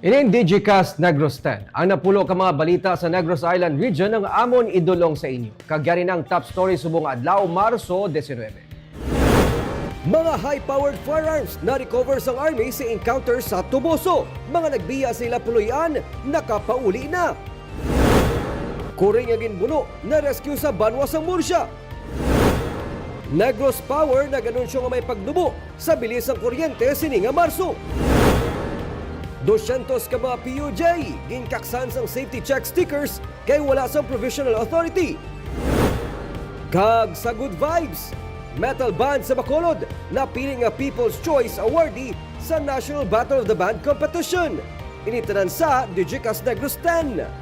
Ining Digicast Negros 10. Ang napulo ka mga balita sa Negros Island region ng amon idulong sa inyo. Kagyari ng top story subong adlaw Marso 19. Mga high-powered firearms na recover sa Army sa encounter sa Tuboso. Mga nagbiya sa ila puloyan, nakapauli na. Kuring nga ginbuno na rescue sa Banwa sa Murcia. Negros Power nag-anunsyo nga may pagdubo sa bilis ng kuryente sininga Marso. 200 ka mga PUJ, ginkaksan sang safety check stickers kay wala sang provisional authority. Kag sa good vibes, metal band sa Bacolod na pili nga People's Choice Awardee sa National Battle of the Band Competition. Initanan sa Digicast Negros 10.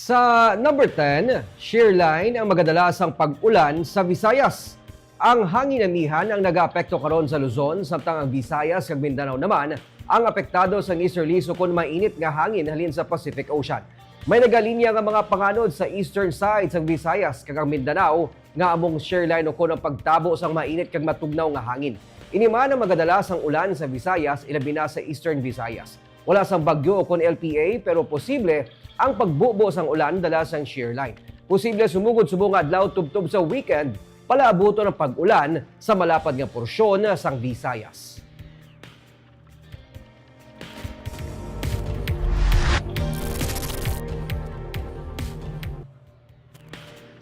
Sa number 10, shear line ang magadalasang pag-ulan sa Visayas. Ang hangin amihan ang nag-aapekto karon sa Luzon, samtang ang Visayas ug Mindanao naman ang apektado sa easterly sukon mainit nga hangin halin sa Pacific Ocean. May nagalinya nga mga panganod sa eastern side sa Visayas kag ang Mindanao nga among shear line ukon ang pagtabo sang mainit kag matugnaw nga hangin. Ini man ang magadalasang ulan sa Visayas, ilabi na sa eastern Visayas. Wala sang bagyo ukon LPA pero posible ang pagbubo sang ulan dala sang shear line. Posible sumugod subong adlaw tubtob sa weekend palaabuto ng pag-ulan sa malapad nga porsyon sang Visayas.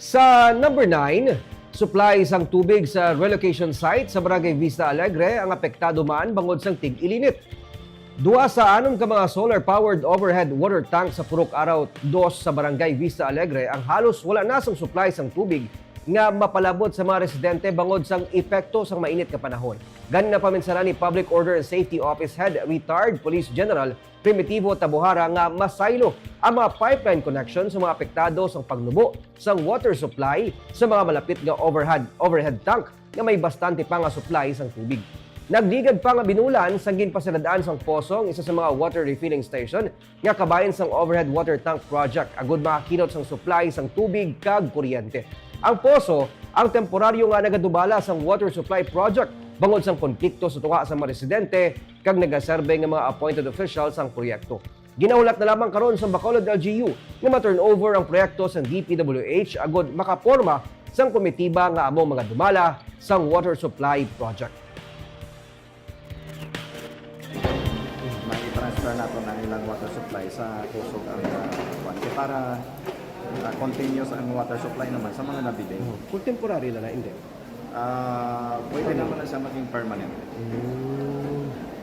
Sa number 9, supply sang tubig sa relocation site sa Barangay Vista Alegre ang apektado man bangod sang tig-ilinit. Duwa sa 6 ka mga solar-powered overhead water tank sa Purok Araw 2 sa Barangay Vista Alegre ang halos wala na sang supply sang tubig nga mapalabot sa mga residente bangod sang epekto sang mainit nga panahon. Gani na paminsalan ni Public Order and Safety Office Head Retired Police General Primitivo Tabuhara nga masaylo ang mga pipeline connection sa mga apektado sang pagnubo sang water supply sa mga malapit nga overhead tank nga may bastante pa nga supply sang tubig. Nagligad pa nga binulan sang ginpasaladaan sang Posong, isa sa mga water refilling station nga kabayan sang overhead water tank project agud makakinot sang supply sang tubig kag kuryente. Ang Poso ang temporaryo nga nagadubala sang water supply project bangod sang konflikto sa tuwa sa mga residente kag nagaserbe nga mga appointed officials sang proyekto. Ginaulat na lamang karon sa Bacolod LGU nga ma-turn over ang proyekto sa DPWH agud makaporma sang komitiba nga among mga dumala sang water supply project. Transfer nato ng ilang water supply sa kusog ang kwanti para continuous ang water supply naman sa mga nabili. Kung temporary na hindi? Pwede naman na siya maging permanent.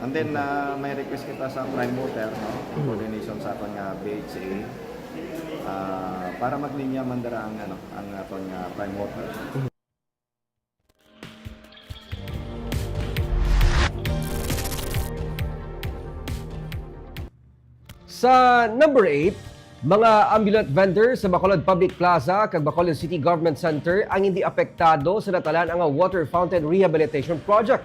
And then may request kita sa Prime Water, no? Coordination sa aton nga BHA para maglinya man dara ang aton nga Prime Water. Sa number 8, mga ambulant vendors sa Bacolod Public Plaza kag Bacolod City Government Center ang hindi apektado sa natalan ang water fountain rehabilitation project.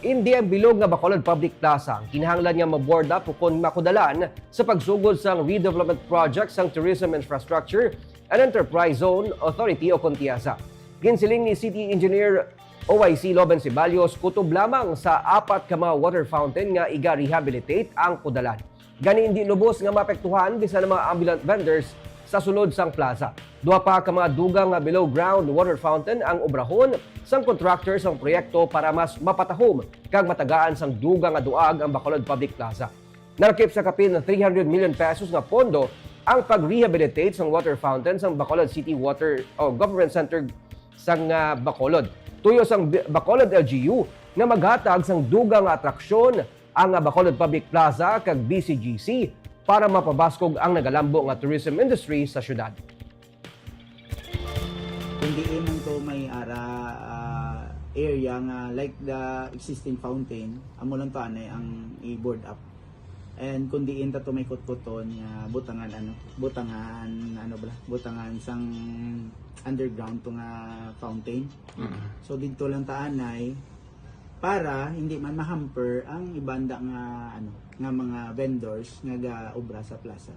Hindi ang bilog nga Bacolod Public Plaza ang kinahanglan nga ma-board up kung makudalan sa pagsugod sang redevelopment project sang Tourism Infrastructure and Enterprise Zone Authority o Contiasa. Ginsiling ni City Engineer OIC Loben Ceballos, kutob lamang sa 4 ka mga water fountain nga iga-rehabilitate ang kudalan. Gani hindi lubos nga maapektuhan bisan ng mga ambulant vendors sa sulod sang plaza. Duha pa ka mga dugang nga below ground water fountain ang obrahon sang contractor sang proyekto para mas mapatahom kag matagaan sang dugang nga duag ang Bacolod Public Plaza. Narakip sa kapin ng 300 million pesos nga pondo ang pag-rehabilitate sang water fountain sang Bacolod City Water Government Center sang Bacolod. Tuyo sang Bacolod LGU nga maghatag sang dugang nga atraksyon ang Bacolod Public Plaza kag BCGC para mapabaskog ang nagalambo nga tourism industry sa syudad. Kundi man to may area nga like the existing fountain, amo lang to anay ang i-board up. And kundi ta to may kutkuton nga butangan sang underground to nga fountain. So dito lang ta anay para hindi man mahamper ang ibanda nga mga vendors nga ga obra sa plaza.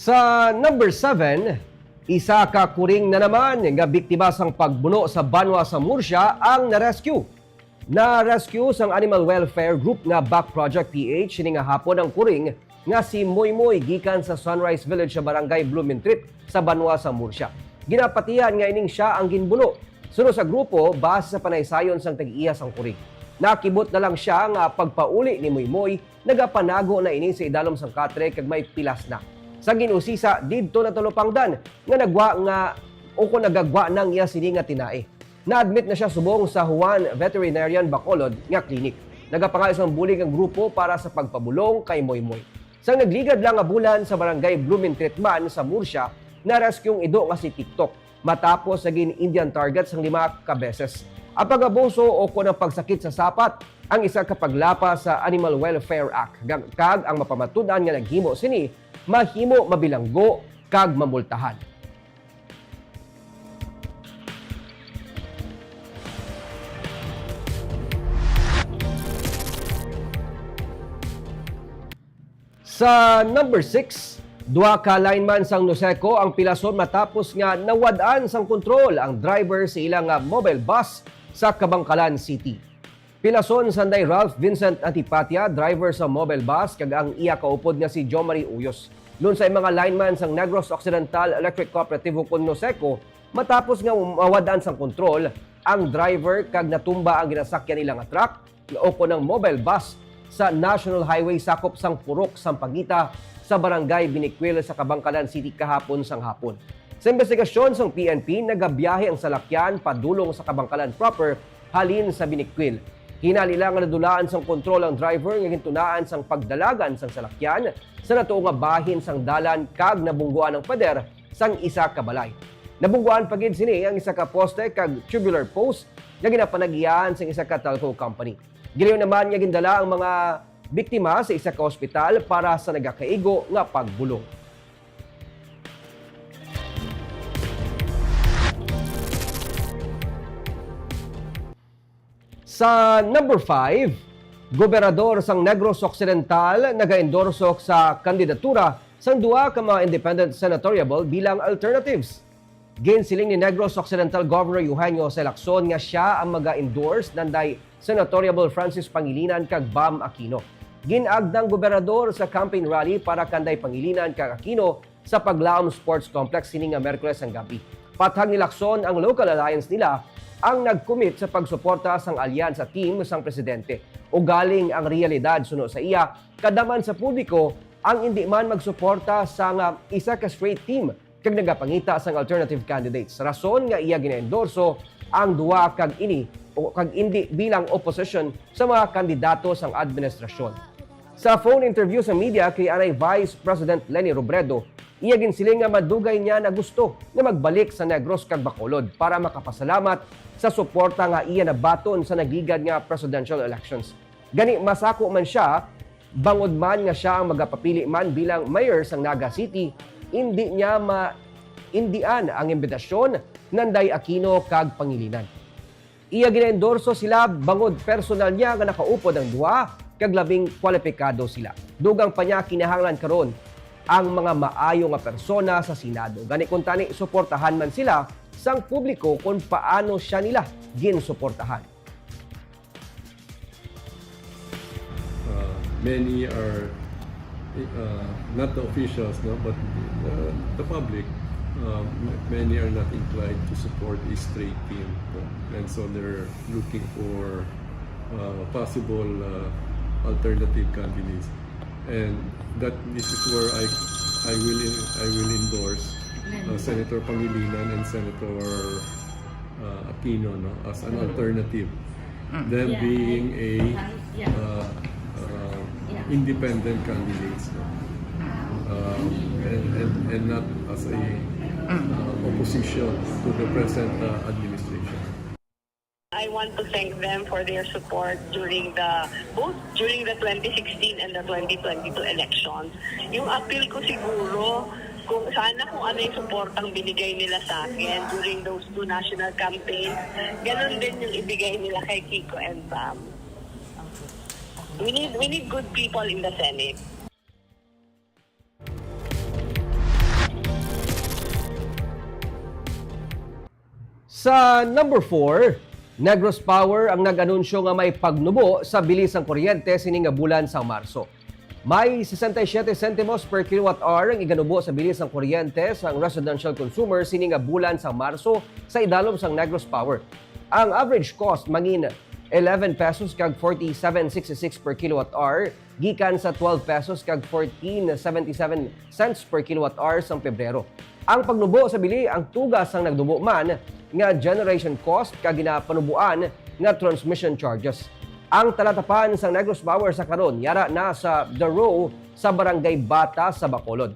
Sa number 7, isa ka kuring na naman nga biktima sang pagbuno sa banwa sa Murcia ang na-rescue. Na-rescue sang Animal Welfare Group nga Back Project PH ini nga hapon ang kuring nga si Moymoy gikan sa Sunrise Village sa Barangay Blumentritt sa banwa sa Murcia. Ginapatihan nga ining siya ang ginbuno. Sunod sa grupo, base sa panaysayon sang tag-iya sang kuring. Nakibot na lang siya nga pagpauli ni Moymoy, nagapanago na ini sa idalom sang katre kag may pilas na. Sa ginusisa didto na tulopangdan nga nagwa nga o kung nagagwa nang iya sini nga tinae. Na-admit na siya subong sa Juan Veterinarian Bacolod nga klinik. Nagapangayos ang bulig ang grupo para sa pagpabulong kay Moymoy. Sang nagligad lang nga bulan sa barangay Blumentritt man sa Murcia, na-rescue ido nga si TikTok matapos naging Indian target sang 5 ka beses. Ang pag-abuso o kung ang pagsakit sa sapat ang isa ka paglapa sa Animal Welfare Act. Kag ang mapamatudan nga naghimo sini mahimo mabilanggo kag mamultahan. Sa number 6, duha ka lineman sang Noseco ang pilason matapos nga nawad-an sang kontrol ang driver sa ilang mobile bus sa Kabangkalan City. Pilason sanday Ralph Vincent Antipatia, driver sa mobile bus, kag ang iya kaupod nga si Jo Marie Uyos. Doon sa mga lineman sang Negros Occidental Electric Cooperative ug Noseco, matapos nga mawadaan sang kontrol, ang driver kag natumba ang ginasakyan nila nga truck o ng mobile bus sa National Highway sakop sang Purok, Sampaguita sa Barangay Biniquil sa Kabangkalan City kahapon sang hapon. Sa investigasyon sang PNP, nagabiyahe ang salakyan padulong sa Kabangkalan proper halin sa Biniquil. Hinalila nga nadulaan sang kontrol ang driver nga gintunaan sang pagdalagan sang salakyan sa natuo nga bahin sang dalan kag nabungguan ang pader sang isa ka balay. Nabungguan pagid sini ang isa ka poste kag tubular post nga ginapanagian sang isa ka telco company. Giliw naman nga gindala ang mga biktima sa isa ka ospital para sa nagakaigo nga pagbulong. Sa number 5, gobernador sang Negros Occidental nagaendorso sa kandidatura sang duha ka mga independent senatoriable bilang alternatives. Ginsiling ni Negros Occidental Governor Eugenio C. Lacson nga siya ang maga-endorse nanday senatoriable Francis Pangilinan kag Bam Aquino. Ginagdang gobernador sa campaign rally para kanday Pangilinan kag Aquino sa Paglaom Sports Complex sining nga Miyerkules ang gabi. Pathag ni Lacson ang local alliance nila ang nag-commit sa pagsuporta sang alyansa team sang presidente. O galing ang realidad suno sa iya, kadaman sa publiko ang hindi man magsuporta sa isa ka straight team kag nagapangita sang alternative candidates. Rason nga iya ginaendorso ang duwa kag ini o kag hindi bilang opposition sa mga kandidato sang administrasyon. Sa phone interview sa media kay Anay Vice President Leni Robredo, iya ginsiling nga madugay niya na gusto na magbalik sa Negros kag Bacolod para makapasalamat sa suporta nga iya nabaton sa nagligad nga presidential elections. Gani masako man siya, bangod man nga siya ang magapapili man bilang mayor sang Naga City, hindi niya maindian ang imbitasyon nanday Aquino kag Pangilinan. Iya ginaendorso sila bangod personal niya nga nakaupod ang duha kag labing kwalipikado sila. Dugang pa niya kinahanglan karon ang mga maayo nga persona sa Senado. Gani kung tani suportahan man sila sang publiko kung paano siya nila ginsuportahan. Many are not the officials, no, but the public. Many are not inclined to support a straight team, no? And so they're looking for possible alternative candidates. And this is where I will endorse Senator Pangilinan and Senator Aquino, no, as an alternative. Them being a independent candidates, no? And not as a opposition to the present administration. I want to thank them for their support during the 2016 and the 2022 elections. Yung appeal ko siguro kung ano yung suportang binigay nila sa akin during those two national campaigns, ganun din yung ibigay nila kay Kiko and Bam. We need good people in the Senate. Sa number 4, Negros Power ang nag-anunsyo nga may pagnubo sa bilis ng kuryente sining nga bulan sa Marso. May 67 centimos per kilowatt-hour ang iganubo sa bilis ng kuryente sa residential consumer sining nga bulan sa Marso sa idalom sang Negros Power. Ang average cost mangin 11 pesos kag 47.66 per kilowatt-hour gikan sa 12 pesos kag 14.77 cents per kilowatt-hour sang Pebrero. Ang pagnubo sa bili ang tugas ang nagdubo man nga generation cost kag ginapanubuan nga transmission charges. Ang talatapan sa Negros Power sa karon yara na sa The Row sa Barangay Bata sa Bacolod.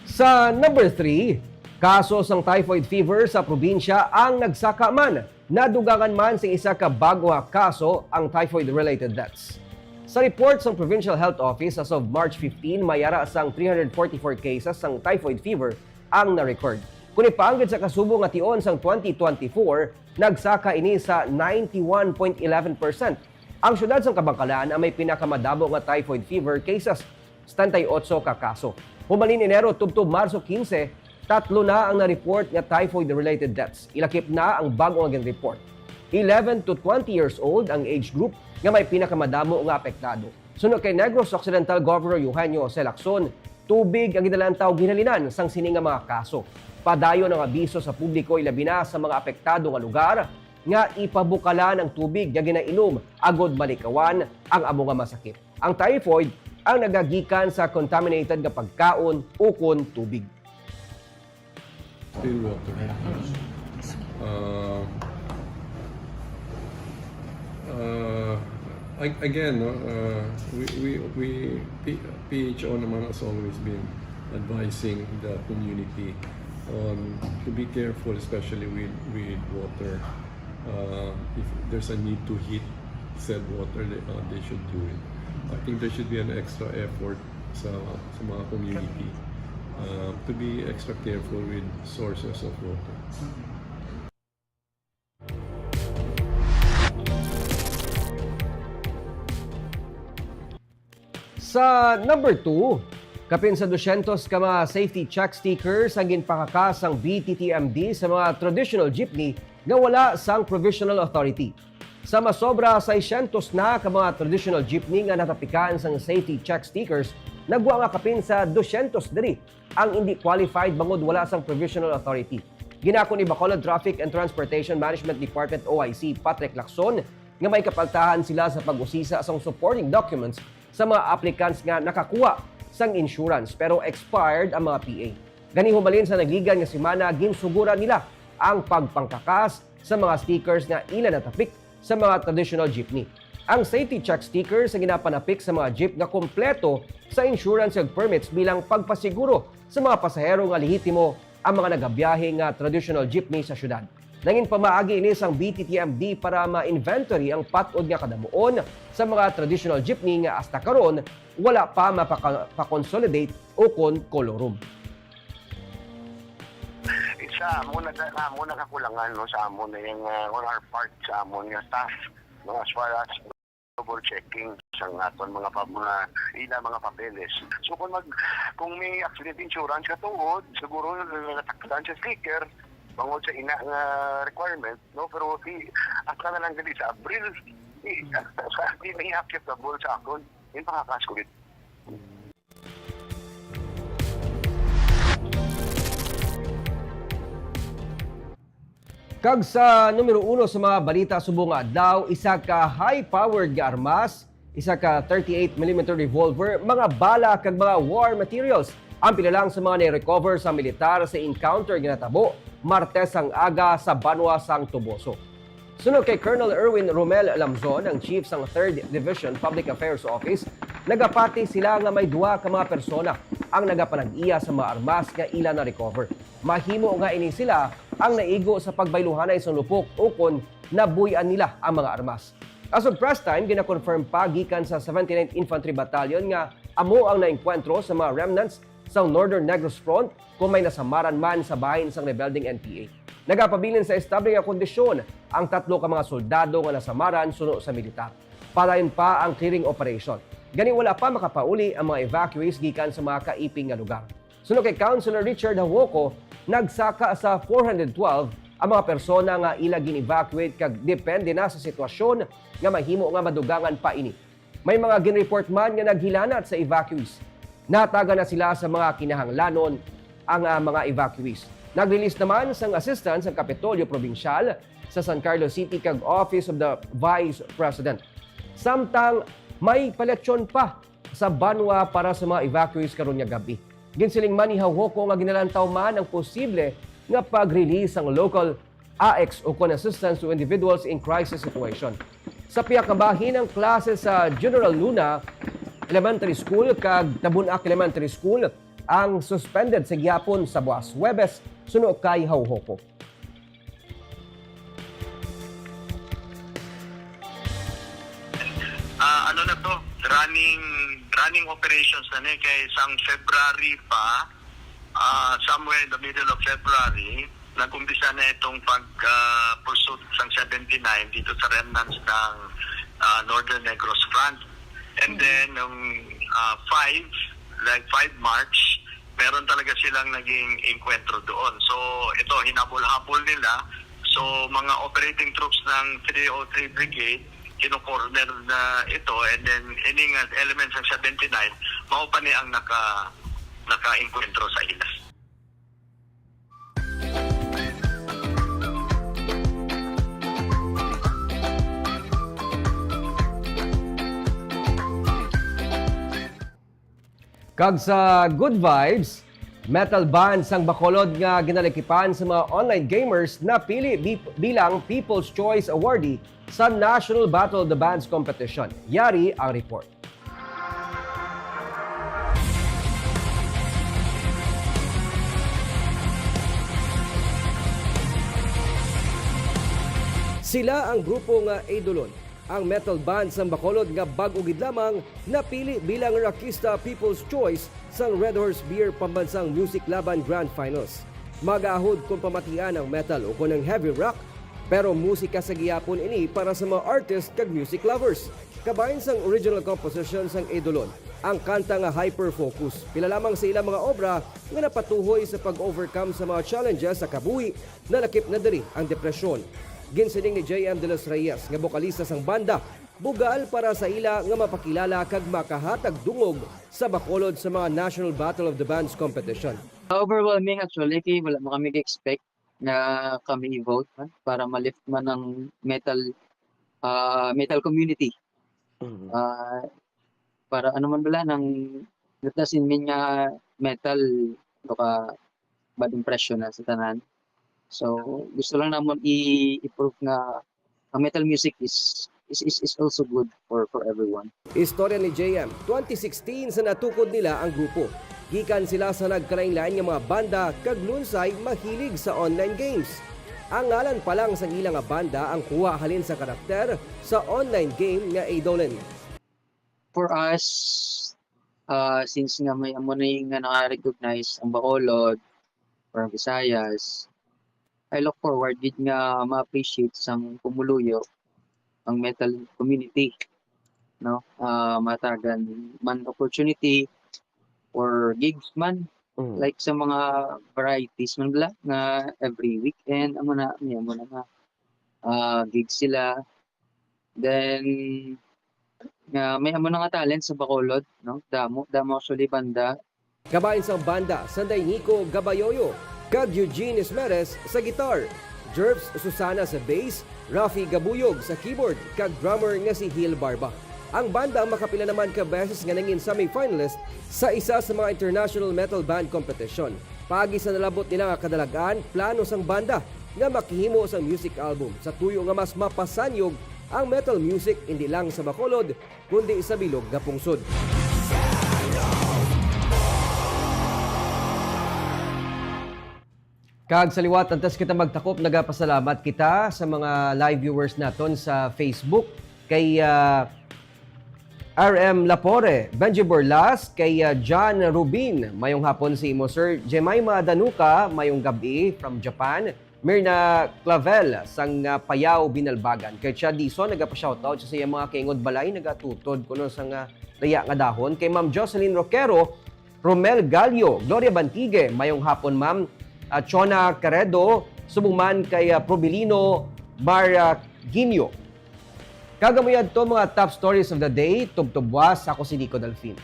Sa number 3, kaso sang typhoid fever sa probinsya ang nagsaka man. Nadugangan man sa isa ka bago nga kaso ang typhoid-related deaths. Sa report ng Provincial Health Office as of March 15, mayara sang 344 cases sang typhoid fever ang na-record. Kung ipaanggid sa kasubo nga tion sang 2024, nagsaka ini sa 91.11%. Ang syudad sang Kabangkalan ang may pinakamadamo nga typhoid fever cases, 78 ka kaso. Humalin Enero tubtob Marso 15, 3 na ang na-report nga typhoid-related deaths. Ilakip na ang bagong aging report. 11 to 20 years old ang age group nga may pinakamadamo nga apektado. Sunod kay Negros Occidental Governor Eugenio C. Lacson, tubig ang gidalantaw ginhalinan sang sini nga mga kaso. Padayon ang abiso sa publiko ilabi na sa mga apektado nga lugar nga ipabukalan ang tubig nga ginainom agod malikawan ang amo nga masakit. Ang typhoid ang nagagikan sa contaminated nga pagkaon ukon tubig. Still water. Again, PHO naman has always been advising the community on to be careful, especially with water. If there's a need to heat said water, they should do it. I think there should be an extra effort sa mga community to be extra careful with sources of water. Sa number 2, kapin sa 200 ka mga safety check stickers ang ginpakakas ang BTTMD sa mga traditional jeepney nga wala sang provisional authority. Sa masobra 600 na ka mga traditional jeepney nga natapikaan sang safety check stickers, nagwa nga kapin sa 200 diri ang hindi qualified bangod wala sang provisional authority. Ginako ni Bacolod Traffic and Transportation Management Department OIC Patrick Lacson nga may kapaltahan sila sa pag-usisa sang supporting documents sa mga applicants nga nakakuha sang insurance pero expired ang mga PA. Gani humalin sa nagligan nga semana ginsugura nila ang pagpangkakas sa mga stickers nga ila natapik sa mga traditional jeepney. Ang safety check stickers ang ginapanapik sa mga jeep nga kompleto sa insurance and permits bilang pagpasiguro sa mga pasahero nga lehitimo ang mga nagabiyahe nga traditional jeepney sa syudad. Nangin pamaagi ini sang BTTMD para ma-inventory ang patod nga kadamuon sa mga traditional jeepney nga hasta karon wala pa mapa-consolidate o kon kolorum. Sa amon na kakulangan no sa amon na yung on our part sa amon nga staff no, as far as double checking sa aton mga mga papeles. So kung may accident insurance ka tuod, siguro nataklan sa sticker bangod sa ina nga requirement no, pero asa na lang gali sa Abril sa di may acceptable sa akon yung pakakas ko dito. Kag sa numero 1 sa mga balita subong adlaw, isa ka high-powered nga armas, isa ka 38mm revolver, mga bala kag mga war materials ang pinalang sa mga ni-recover sa militar sa encounter nga natabo Martes ang aga sa Banwa sang Tuboso. Sunod kay Colonel Erwin Romel Lamzon, ang chief sang 3rd Division Public Affairs Office, nagapati sila nga may 2 ka mga persona ang nagapanag-iya sa mga armas nga ila na recover. Mahimo nga ini sila ang naigo sa pagbayluhanay sa lupok o kon nabuyan nila ang mga armas. As of press time, gina-confirm pa gikan sa 79th Infantry Battalion nga amo ang naengkwentro sa mga remnants sa Northern Negros Front kung may nasamaran man sa bahin sang rebelding NPA. Nagapabilin sa estable nga kondisyon ang 3 ka mga soldado nga nasamaran suno sa militar. palayon pa ang clearing operation. Gani wala pa makapauli ang mga evacuees gikan sa mga kaiping nga lugar. Suno kay Councilor Richard Hawoko, nagsaka sa 412 ang mga persona nga ila gin-evacuate kag depende na sa sitwasyon nga mahimo nga madugangan pa ini. May mga gin-report man nga naghilanat sa evacuees. Nataga na sila sa mga kinahanglanon ang mga evacuees. Nag-release naman sang assistance ang Kapitolyo Provincial sa San Carlos City kag Office of the Vice President. Samtang may paleksyon pa sa Banwa para sa mga evacuees karon nga gabi. Ginsiling man ni Hawoko nga ginalantaw man ang posible nga pag-release ang local AX o con assistance to individuals in crisis situation. Sa piyak ka bahin ang klase sa General Luna Elementary School kag Tabunak Elementary School ang suspended sa gihapon sa buwas Huwebes suno kay Hawoko. Ano na to, running operations na ni kay sang February pa, somewhere in the middle of February, nag-umpisa na itong pag-pursuit sang 79 dito sa remnants ng Northern Negros Front. And then, nung 5 March, meron talaga silang naging enkwentro doon. So, ito, hinabol-habol nila. So, mga operating troops ng 303 Brigade, kino-corner na ito, and then ining elements ng 79 mao pa ni ang naka-enkwentro sa ilas. Kag sa Good Vibes, metal band sang Bacolod nga ginalikipan sa mga online gamers na pili bilang People's Choice Awardee sa National Battle of the Bands Competition. Yari ang report. Sila ang grupo nga Eidolon, ang metal band sa Bacolod nga bag-o gid lamang napili bilang Rockista People's Choice sa Red Horse Beer Pambansang Music Laban Grand Finals. Mag-ahod kung pamatian ang metal o kung ang heavy rock, pero musika sa gihapon ini para sa mga artist kag music lovers. Kabahin sang original composition sang Eidolon, ang kanta nga Hyper Focus. Pila lamang sa ilang mga obra nga napatuhoy sa pag-overcome sa mga challenges sa kabuhi na lakip na diri ang depresyon. Ginsiling ni J.M. De Los Reyes nga bokalista sang banda, bugal para sa ila nga mapakilala kag makahatag dungog sa Bacolod sa mga National Battle of the Bands competition. Overwhelming actually, kaya wala mo kami expect na kami i-vote para ma-lift man ang metal community. Para ano man bala nang natasin min nga metal ka bad impression na sa tanan. So gusto lang namon i-prove nga ang metal music is also good for everyone. Istorya ni JM, 2016 sa natukod nila ang grupo. Gikan sila sa nagkalain-lain nga mga banda kag lunsay mahilig sa online games. Ang ngalan pa lang sa ilang nga banda ang kuha halin sa karakter sa online game nga Eidolon. For us, since nga may amo na yung nga naka-recognize ang Bacolod or ang Visayas, I look forward din nga ma-appreciate sang pumuluyo ang metal community, no? Matagan man opportunity or gigs man, like sa mga varieties man bala nga every weekend amo na nga gigs sila. Then may amo na nga talent sa Bacolod, no? Damo actually banda. Kabahin sa banda, Sanday Nico Gabayoyo, kag Eugene Esmeres sa guitar, Jerps Susana sa bass, Rafi Gabuyog sa keyboard, kag drummer nga si Hil Barba. Ang banda makapila naman ka beses nga nangin semi-finalist sa isa sa mga international metal band competition. Pagi sa nalabot nila nga kadalagaan, plano sang banda nga makihimo sang music album sa tuyo nga mas mapasanyog ang metal music hindi lang sa Bacolod kundi sa bilog nga pungsod. Kag sa liwat, antes kita magtakop, nagapasalamat kita sa mga live viewers naton sa Facebook. Kay RM Lapore, Benji Borlas, kay John Rubin, mayong hapon si imo Sir Jemima Danuka, mayong gabi from Japan. Mirna Clavel, sang Payaw Binalbagan. Kay Chad Dison, nagapa-shoutout sa mga kaingod balay, nagatutod kuno sang raya nga dahon. Kay Ma'am Jocelyn Roquero, Romel Gallo, Gloria Bantigue, mayong hapon ma'am. Chona Caredo, subong kay Probilino Marginio. Kagamuyad to mga top stories of the day. Tubtubwas, ako si Nico Delfin.